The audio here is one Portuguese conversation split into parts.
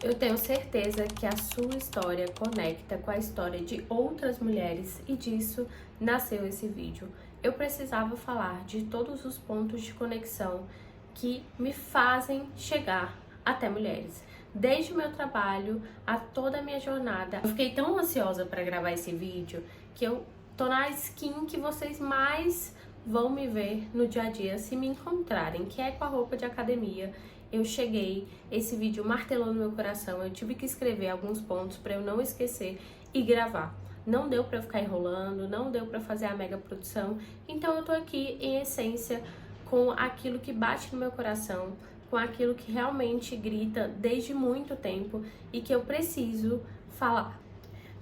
Eu tenho certeza que a sua história conecta com a história de outras mulheres e disso nasceu esse vídeo. Eu precisava falar de todos os pontos de conexão que me fazem chegar até mulheres. Desde o meu trabalho a toda a minha jornada. Eu fiquei tão ansiosa para gravar esse vídeo que eu tô na skin que vocês mais vão me ver no dia a dia se me encontrarem, que é com a roupa de academia. Eu cheguei, esse vídeo martelou no meu coração, eu tive que escrever alguns pontos para eu não esquecer e gravar. Não deu para eu ficar enrolando, não deu para fazer a mega produção, então eu tô aqui em essência com aquilo que bate no meu coração, com aquilo que realmente grita desde muito tempo e que eu preciso falar.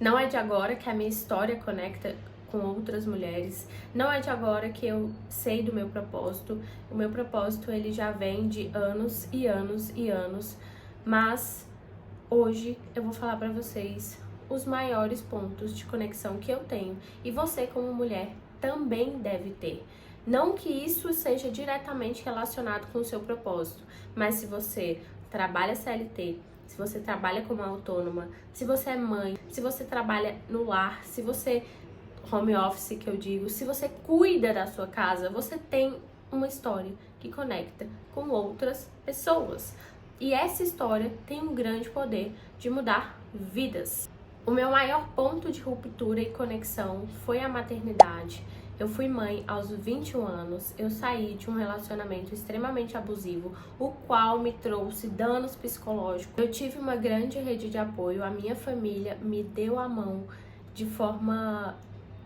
Não é de agora que a minha história conecta com outras mulheres, não é de agora que eu sei do meu propósito. O meu propósito ele já vem de anos e anos e anos, mas hoje eu vou falar para vocês os maiores pontos de conexão que eu tenho e você como mulher também deve ter. Não que isso seja diretamente relacionado com o seu propósito, mas se você trabalha CLT, se você trabalha como autônoma, se você é mãe, se você trabalha no lar, se você home office que eu digo, se você cuida da sua casa, você tem uma história que conecta com outras pessoas. E essa história tem um grande poder de mudar vidas. O meu maior ponto de ruptura e conexão foi a maternidade. Eu fui mãe aos 21 anos, eu saí de um relacionamento extremamente abusivo, o qual me trouxe danos psicológicos. Eu tive uma grande rede de apoio, a minha família me deu a mão de forma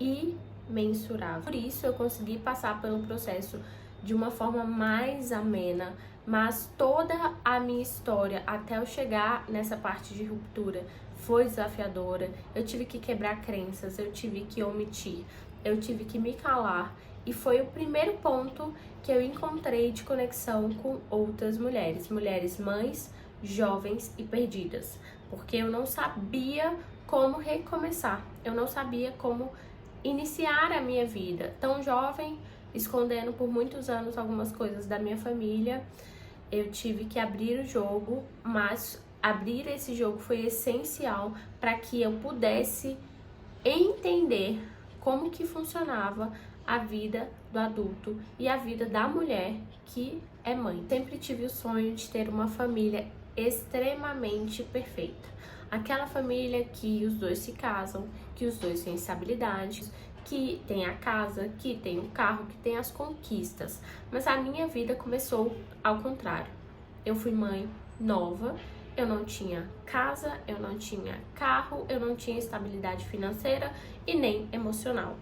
imensurável. Por isso eu consegui passar pelo processo de uma forma mais amena, mas toda a minha história até eu chegar nessa parte de ruptura foi desafiadora. Eu tive que quebrar crenças, eu tive que omitir, eu tive que me calar e foi o primeiro ponto que eu encontrei de conexão com outras mulheres, mulheres mães, jovens e perdidas, porque eu não sabia como recomeçar, eu não sabia como iniciar a minha vida tão jovem, escondendo por muitos anos algumas coisas da minha família. Eu tive que abrir o jogo, mas abrir esse jogo foi essencial para que eu pudesse entender como que funcionava a vida do adulto e a vida da mulher que é mãe. Sempre tive o sonho de ter uma família extremamente perfeita. Aquela família que os dois se casam, que os dois têm estabilidade, que tem a casa, que tem o carro, que tem as conquistas. Mas a minha vida começou ao contrário. Eu fui mãe nova, eu não tinha casa, eu não tinha carro, eu não tinha estabilidade financeira e nem emocional.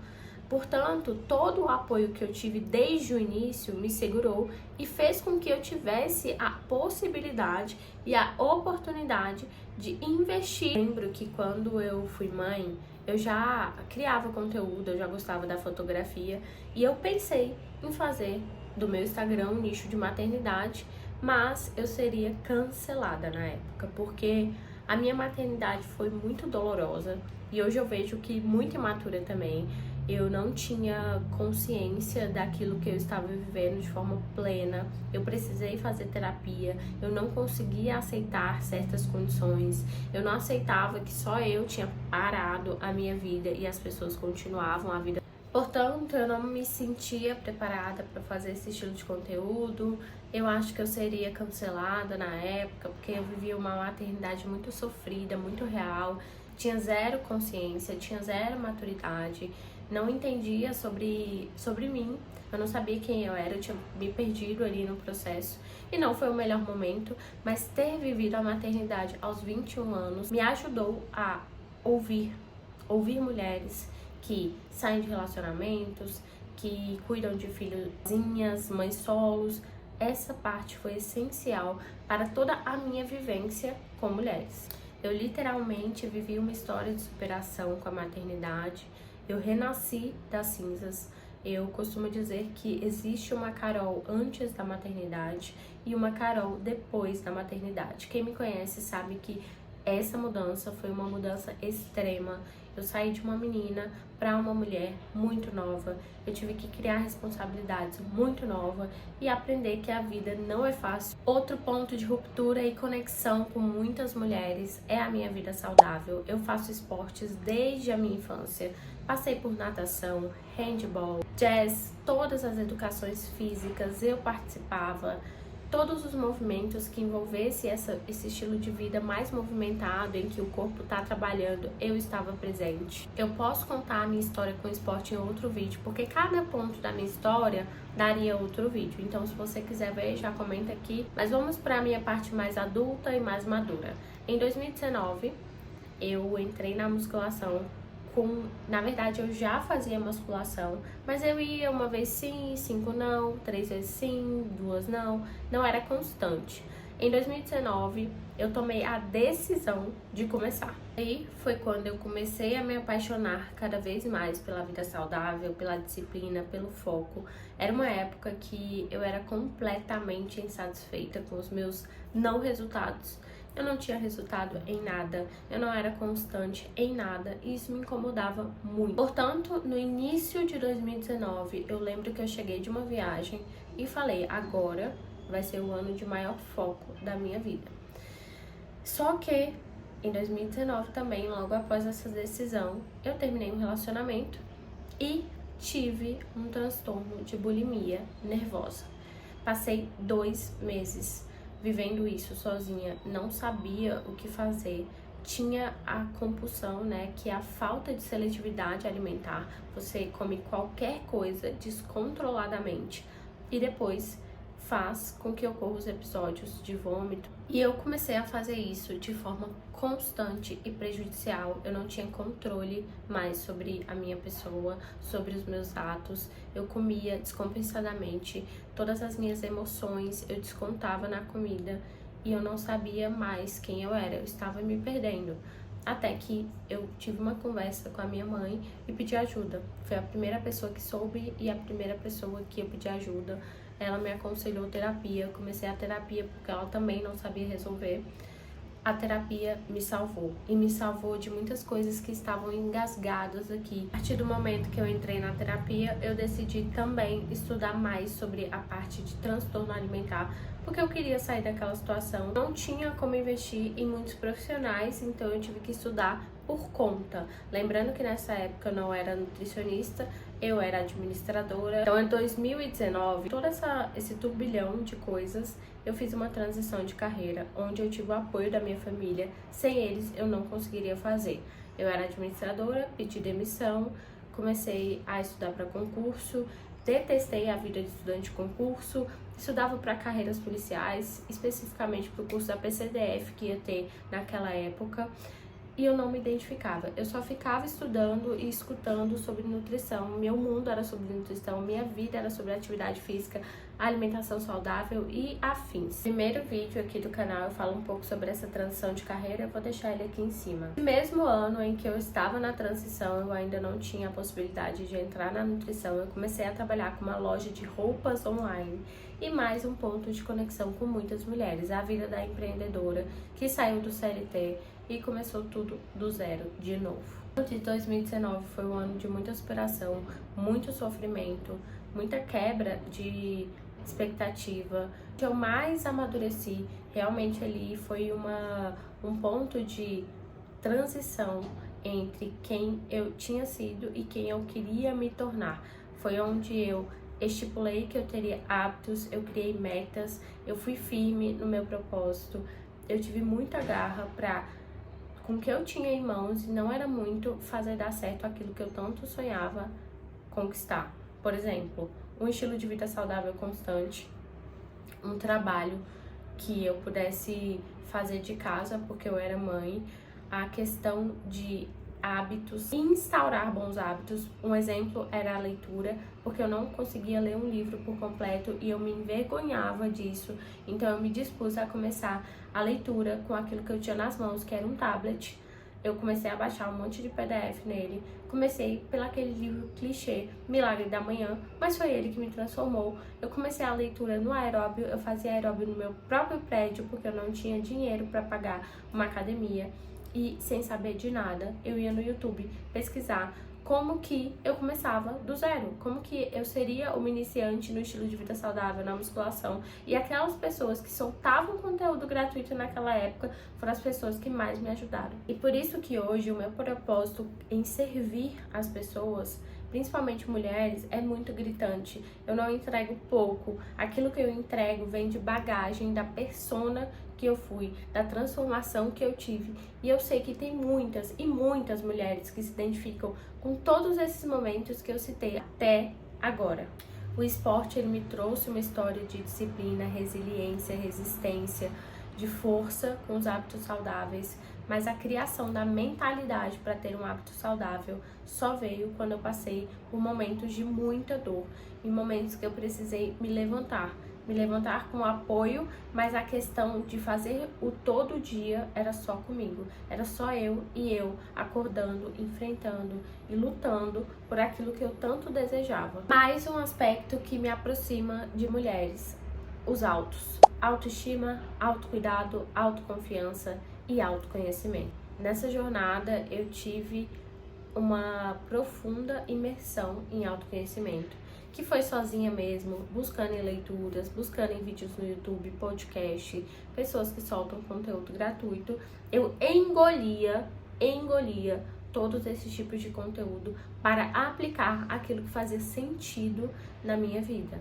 Portanto, todo o apoio que eu tive desde o início me segurou e fez com que eu tivesse a possibilidade e a oportunidade de investir. Lembro que quando eu fui mãe, eu já criava conteúdo, eu já gostava da fotografia e eu pensei em fazer do meu Instagram um nicho de maternidade, mas eu seria cancelada na época, porque a minha maternidade foi muito dolorosa e hoje eu vejo que muito imatura também. Eu não tinha consciência daquilo que eu estava vivendo de forma plena. Eu precisei fazer terapia. Eu não conseguia aceitar certas condições. Eu não aceitava que só eu tinha parado a minha vida e as pessoas continuavam a vida. Portanto, eu não me sentia preparada para fazer esse estilo de conteúdo. Eu acho que eu seria cancelada na época, porque eu vivia uma maternidade muito sofrida, muito real. Tinha zero consciência, tinha zero maturidade, não entendia sobre mim, eu não sabia quem eu era, eu tinha me perdido ali no processo. E não foi o melhor momento, mas ter vivido a maternidade aos 21 anos me ajudou a ouvir mulheres que saem de relacionamentos, que cuidam de filhozinhas, mães solos. Essa parte foi essencial para toda a minha vivência com mulheres. Eu literalmente vivi uma história de superação com a maternidade. Eu renasci das cinzas. Eu costumo dizer que existe uma Carol antes da maternidade e uma Carol depois da maternidade. Quem me conhece sabe que essa mudança foi uma mudança extrema. Eu saí de uma menina para uma mulher muito nova. Eu tive que criar responsabilidades muito nova e aprender que a vida não é fácil. Outro ponto de ruptura e conexão com muitas mulheres é a minha vida saudável. Eu faço esportes desde a minha infância. Passei por natação, handball, jazz, todas as educações físicas eu participava. Todos os movimentos que envolvesse esse estilo de vida mais movimentado, em que o corpo está trabalhando, eu estava presente. Eu posso contar a minha história com o esporte em outro vídeo, porque cada ponto da minha história daria outro vídeo. Então, se você quiser ver, já comenta aqui. Mas vamos para a minha parte mais adulta e mais madura. Em 2019, eu entrei na musculação. Na verdade, eu já fazia musculação, mas eu ia uma vez sim, 5 não, 3 vezes sim, 2 não era constante. Em 2019, eu tomei a decisão de começar. Aí foi quando eu comecei a me apaixonar cada vez mais pela vida saudável, pela disciplina, pelo foco. Era uma época que eu era completamente insatisfeita com os meus não resultados. Eu não tinha resultado em nada, eu não era constante em nada e isso me incomodava muito. Portanto, no início de 2019, eu lembro que eu cheguei de uma viagem e falei, agora vai ser o ano de maior foco da minha vida. Só que em 2019 também, logo após essa decisão, eu terminei um relacionamento e tive um transtorno de bulimia nervosa. Passei 2 meses vivendo isso sozinha, não sabia o que fazer, tinha a compulsão, né, que é a falta de seletividade alimentar, você come qualquer coisa descontroladamente e depois faz com que ocorram os episódios de vômito. E eu comecei a fazer isso de forma constante e prejudicial. Eu não tinha controle mais sobre a minha pessoa, sobre os meus atos. Eu comia descompensadamente, todas as minhas emoções eu descontava na comida e eu não sabia mais quem eu era. Eu estava me perdendo. Até que eu tive uma conversa com a minha mãe e pedi ajuda. Foi a primeira pessoa que soube e a primeira pessoa que eu pedi ajuda. Ela me aconselhou terapia, eu comecei a terapia porque ela também não sabia resolver. A terapia me salvou e me salvou de muitas coisas que estavam engasgadas aqui. A partir do momento que eu entrei na terapia, eu decidi também estudar mais sobre a parte de transtorno alimentar, porque eu queria sair daquela situação. Não tinha como investir em muitos profissionais, então eu tive que estudar por conta. Lembrando que nessa época eu não era nutricionista, eu era administradora. Então, em 2019, todo esse turbilhão de coisas, eu fiz uma transição de carreira, onde eu tive o apoio da minha família. Sem eles, eu não conseguiria fazer. Eu era administradora, pedi demissão, comecei a estudar para concurso, detestei a vida de estudante de concurso, estudava para carreiras policiais, especificamente para o curso da PCDF que ia ter naquela época. E eu não me identificava, eu só ficava estudando e escutando sobre nutrição. Meu mundo era sobre nutrição, minha vida era sobre atividade física, alimentação saudável e afins. Primeiro vídeo aqui do canal eu falo um pouco sobre essa transição de carreira, eu vou deixar ele aqui em cima. No mesmo ano em que eu estava na transição, eu ainda não tinha a possibilidade de entrar na nutrição, eu comecei a trabalhar com uma loja de roupas online e mais um ponto de conexão com muitas mulheres, a vida da empreendedora que saiu do CLT e começou tudo do zero, de novo. O ano de 2019 foi um ano de muita superação, muito sofrimento, muita quebra de expectativa. O que eu mais amadureci realmente ali foi um ponto de transição entre quem eu tinha sido e quem eu queria me tornar. Foi onde eu estipulei que eu teria hábitos, eu criei metas, eu fui firme no meu propósito, eu tive muita garra com o que eu tinha em mãos, e não era muito fazer dar certo aquilo que eu tanto sonhava conquistar. Por exemplo, um estilo de vida saudável constante, um trabalho que eu pudesse fazer de casa porque eu era mãe, a questão de hábitos, instaurar bons hábitos. Um exemplo era a leitura, porque eu não conseguia ler um livro por completo e eu me envergonhava disso, então eu me dispus a começar a leitura com aquilo que eu tinha nas mãos, que era um tablet, Eu comecei a baixar um monte de PDF nele. Comecei pelaquele livro clichê, Milagre da Manhã, mas foi ele que me transformou. Eu comecei a leitura no aeróbio, eu fazia aeróbio no meu próprio prédio, porque eu não tinha dinheiro para pagar uma academia. E sem saber de nada, eu ia no YouTube pesquisar como que eu começava do zero, como que eu seria uma iniciante no estilo de vida saudável, na musculação. E aquelas pessoas que soltavam conteúdo gratuito naquela época foram as pessoas que mais me ajudaram. E por isso que hoje o meu propósito em servir as pessoas, principalmente mulheres, é muito gritante. Eu não entrego pouco. Aquilo que eu entrego vem de bagagem da persona que eu fui, da transformação que eu tive. E eu sei que tem muitas e muitas mulheres que se identificam com todos esses momentos que eu citei até agora. O esporte, ele me trouxe uma história de disciplina, resiliência, resistência, de força com os hábitos saudáveis, mas a criação da mentalidade para ter um hábito saudável só veio quando eu passei por momentos de muita dor, em momentos que eu precisei me levantar com apoio, mas a questão de fazer o todo dia era só comigo, era só eu e eu acordando, enfrentando e lutando por aquilo que eu tanto desejava. Mais um aspecto que me aproxima de mulheres, os autos. Autoestima, autocuidado, autoconfiança e autoconhecimento. Nessa jornada eu tive uma profunda imersão em autoconhecimento, que foi sozinha mesmo, buscando em leituras, buscando em vídeos no YouTube, podcast, pessoas que soltam conteúdo gratuito. Eu engolia todos esses tipos de conteúdo para aplicar aquilo que fazia sentido na minha vida.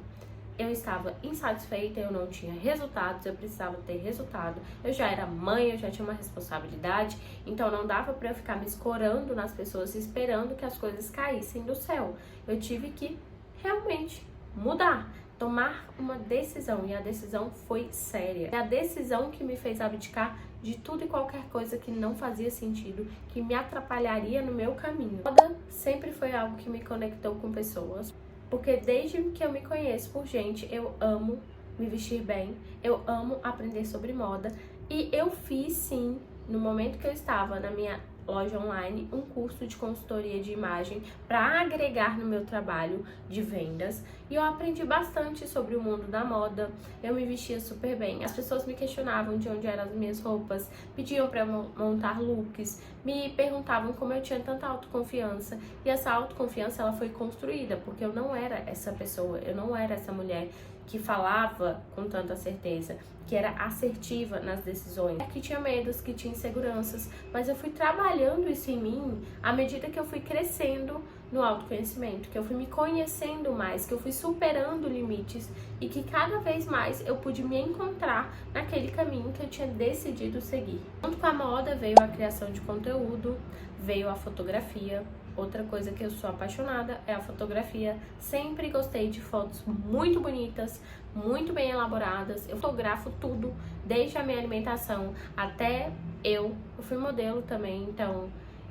Eu estava insatisfeita, eu não tinha resultados, eu precisava ter resultado. Eu já era mãe, eu já tinha uma responsabilidade, então não dava para eu ficar me escorando nas pessoas esperando que as coisas caíssem do céu. Eu tive que realmente mudar, tomar uma decisão, e a decisão foi séria. É a decisão que me fez abdicar de tudo e qualquer coisa que não fazia sentido, que me atrapalharia no meu caminho. Moda sempre foi algo que me conectou com pessoas, porque desde que eu me conheço por gente, eu amo me vestir bem, eu amo aprender sobre moda, e eu fiz sim, no momento que eu estava na minha loja online, um curso de consultoria de imagem para agregar no meu trabalho de vendas, e eu aprendi bastante sobre o mundo da moda. Eu me vestia super bem, as pessoas me questionavam de onde eram as minhas roupas, pediam para eu montar looks, me perguntavam como eu tinha tanta autoconfiança, e essa autoconfiança ela foi construída, porque eu não era essa pessoa, eu não era essa mulher que falava com tanta certeza, que era assertiva nas decisões, que tinha medos, que tinha inseguranças, mas eu fui trabalhando isso em mim à medida que eu fui crescendo no autoconhecimento, que eu fui me conhecendo mais, que eu fui superando limites e que cada vez mais eu pude me encontrar naquele caminho que eu tinha decidido seguir. Junto com a moda veio a criação de conteúdo, veio a fotografia. Outra coisa que eu sou apaixonada é a fotografia. Sempre gostei de fotos muito bonitas, muito bem elaboradas. Eu fotografo tudo, desde a minha alimentação até eu fui modelo também, então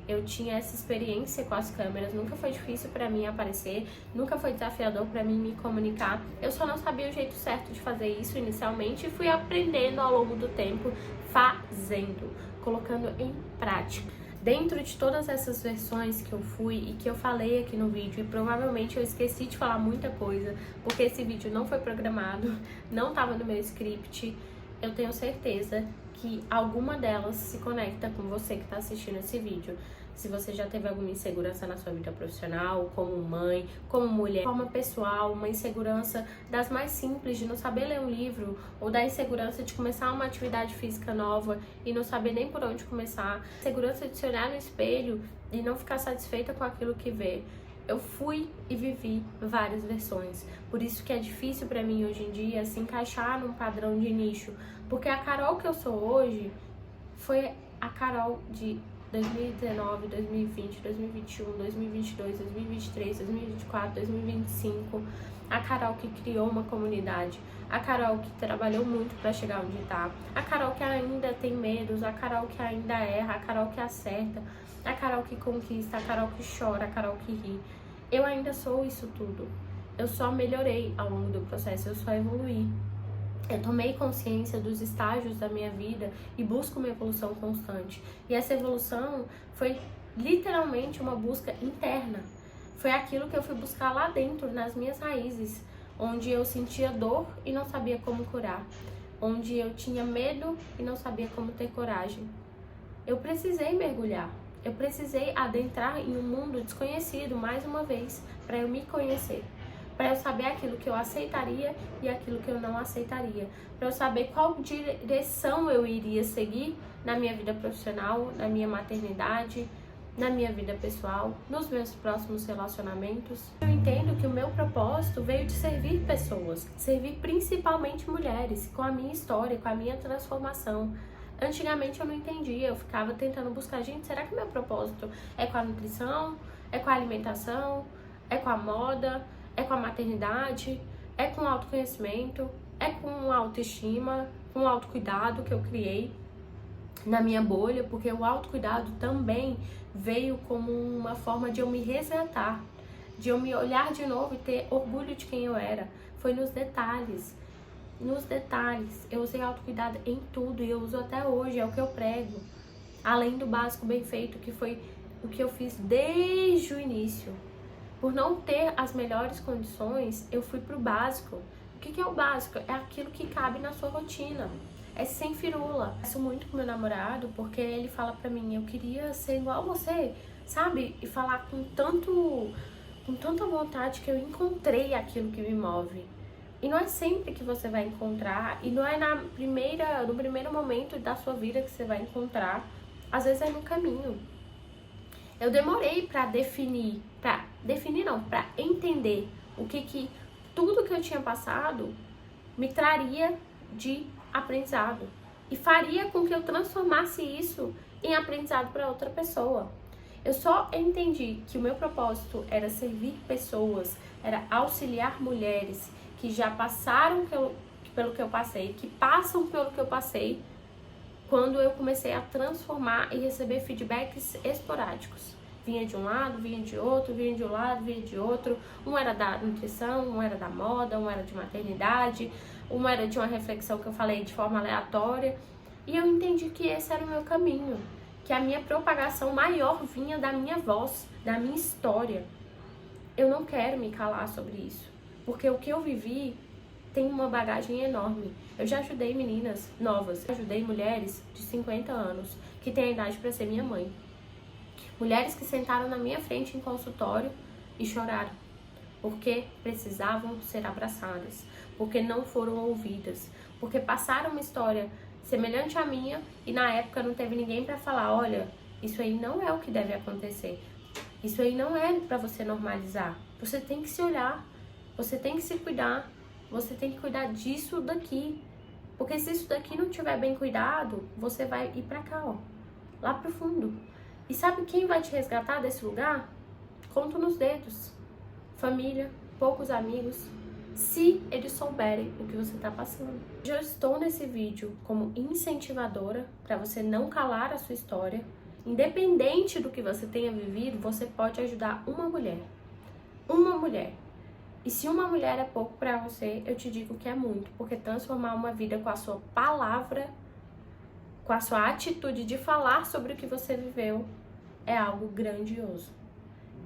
eu tinha essa experiência com as câmeras. Nunca foi difícil pra mim aparecer, nunca foi desafiador pra mim me comunicar. Eu só não sabia o jeito certo de fazer isso inicialmente e fui aprendendo ao longo do tempo, fazendo, colocando em prática. Dentro de todas essas versões que eu fui e que eu falei aqui no vídeo, e provavelmente eu esqueci de falar muita coisa, porque esse vídeo não foi programado, não estava no meu script, eu tenho certeza que alguma delas se conecta com você que está assistindo esse vídeo. Se você já teve alguma insegurança na sua vida profissional, como mãe, como mulher, de forma pessoal, uma insegurança das mais simples, de não saber ler um livro, ou da insegurança de começar uma atividade física nova e não saber nem por onde começar, insegurança de se olhar no espelho e não ficar satisfeita com aquilo que vê. Eu fui e vivi várias versões, por isso que é difícil pra mim hoje em dia se encaixar num padrão de nicho, porque a Carol que eu sou hoje foi a Carol de 2019, 2020, 2021, 2022, 2023, 2024, 2025, a Carol que criou uma comunidade, a Carol que trabalhou muito para chegar onde está, a Carol que ainda tem medos, a Carol que ainda erra, a Carol que acerta, a Carol que conquista, a Carol que chora, a Carol que ri. Eu ainda sou isso tudo, eu só melhorei ao longo do processo, eu só evoluí. Eu tomei consciência dos estágios da minha vida e busco uma evolução constante. E essa evolução foi literalmente uma busca interna. Foi aquilo que eu fui buscar lá dentro, nas minhas raízes, onde eu sentia dor e não sabia como curar, onde eu tinha medo e não sabia como ter coragem. Eu precisei mergulhar, eu precisei adentrar em um mundo desconhecido mais uma vez, para eu me conhecer, para eu saber aquilo que eu aceitaria e aquilo que eu não aceitaria, para eu saber qual direção eu iria seguir na minha vida profissional, na minha maternidade, na minha vida pessoal, nos meus próximos relacionamentos. Eu entendo que o meu propósito veio de servir pessoas, servir principalmente mulheres, com a minha história, com a minha transformação. Antigamente eu não entendia, eu ficava tentando buscar, gente, será que meu propósito é com a nutrição, é com a alimentação, é com a moda, é com a maternidade, é com o autoconhecimento, é com a autoestima, com o autocuidado que eu criei na minha bolha, porque o autocuidado também veio como uma forma de eu me resgatar, de eu me olhar de novo e ter orgulho de quem eu era. Foi nos detalhes. Nos detalhes. Eu usei autocuidado em tudo e eu uso até hoje, é o que eu prego. Além do básico bem feito, que foi o que eu fiz desde o início. Por não ter as melhores condições, eu fui pro básico. O que é o básico? É aquilo que cabe na sua rotina. É sem firula. Eu sou muito com meu namorado porque ele fala pra mim, eu queria ser igual a você, sabe? E falar com tanta vontade que eu encontrei aquilo que me move. E não é sempre que você vai encontrar, e não é no primeiro momento da sua vida que você vai encontrar. Às vezes é no caminho. Eu demorei pra definir não, pra entender o que tudo que eu tinha passado me traria de aprendizado e faria com que eu transformasse isso em aprendizado para outra pessoa. Eu só entendi que o meu propósito era servir pessoas, era auxiliar mulheres que já passaram pelo que eu passei, que passam pelo que eu passei, quando eu comecei a transformar e receber feedbacks esporádicos. Vinha de um lado, vinha de outro, vinha de um lado, vinha de outro. Um era da nutrição, um era da moda, um era de maternidade, um era de uma reflexão que eu falei de forma aleatória. E eu entendi que esse era o meu caminho, que a minha propagação maior vinha da minha voz, da minha história. Eu não quero me calar sobre isso, porque o que eu vivi tem uma bagagem enorme. Eu já ajudei meninas novas, ajudei mulheres de 50 anos, que têm a idade para ser minha mãe. Mulheres que sentaram na minha frente em consultório e choraram, porque precisavam ser abraçadas, porque não foram ouvidas, porque passaram uma história semelhante à minha e na época não teve ninguém para falar, olha, isso aí não é o que deve acontecer, isso aí não é para você normalizar, você tem que se olhar, você tem que se cuidar, você tem que cuidar disso daqui, porque se isso daqui não tiver bem cuidado, você vai ir para cá, ó, lá pro fundo. E sabe quem vai te resgatar desse lugar? Conto nos dedos. Família, poucos amigos, se eles souberem o que você está passando. Eu estou nesse vídeo como incentivadora para você não calar a sua história. Independente do que você tenha vivido, você pode ajudar uma mulher. Uma mulher. E se uma mulher é pouco para você, eu te digo que é muito, porque transformar uma vida com a sua palavra, com a sua atitude de falar sobre o que você viveu, é algo grandioso.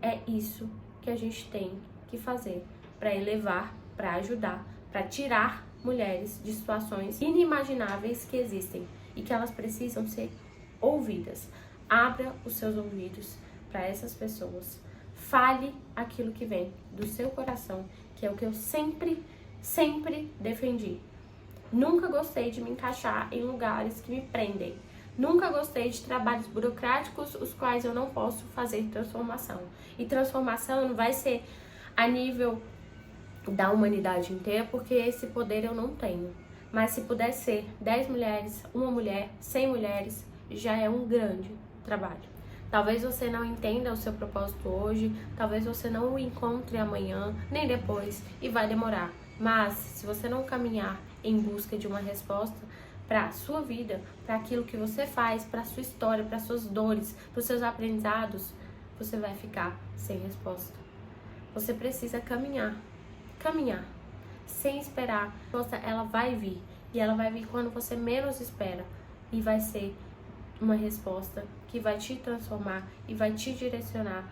É isso que a gente tem que fazer para elevar, para ajudar, para tirar mulheres de situações inimagináveis que existem e que elas precisam ser ouvidas. Abra os seus ouvidos para essas pessoas. Fale aquilo que vem do seu coração, que é o que eu sempre defendi. Nunca gostei de me encaixar em lugares que me prendem. Nunca gostei de trabalhos burocráticos, os quais eu não posso fazer transformação. E transformação não vai ser a nível da humanidade inteira, porque esse poder eu não tenho. Mas se puder ser 10 mulheres, uma mulher, 100 mulheres, já é um grande trabalho. Talvez você não entenda o seu propósito hoje, talvez você não o encontre amanhã, nem depois, e vai demorar. Mas se você não caminhar em busca de uma resposta para a sua vida, para aquilo que você faz, para a sua história, para as suas dores, para os seus aprendizados, você vai ficar sem resposta. Você precisa caminhar, sem esperar. A resposta, ela vai vir. e ela vai vir quando você menos espera, e vai ser uma resposta que vai te transformar e vai te direcionar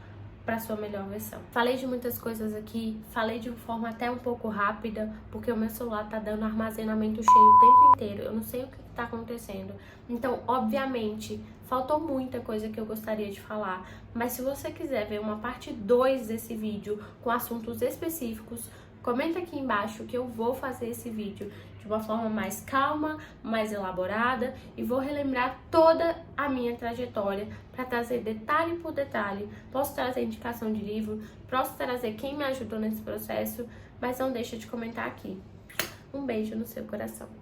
para sua melhor versão. Falei de muitas coisas aqui, falei de forma até um pouco rápida, porque o meu celular tá dando armazenamento cheio o tempo inteiro, eu não sei o que tá acontecendo. Então, obviamente, faltou muita coisa que eu gostaria de falar, mas se você quiser ver uma parte 2 desse vídeo com assuntos específicos, comenta aqui embaixo que eu vou fazer esse vídeo de uma forma mais calma, mais elaborada, e vou relembrar toda a minha trajetória para trazer detalhe por detalhe. Posso trazer indicação de livro, posso trazer quem me ajudou nesse processo, mas não deixa de comentar aqui. Um beijo no seu coração.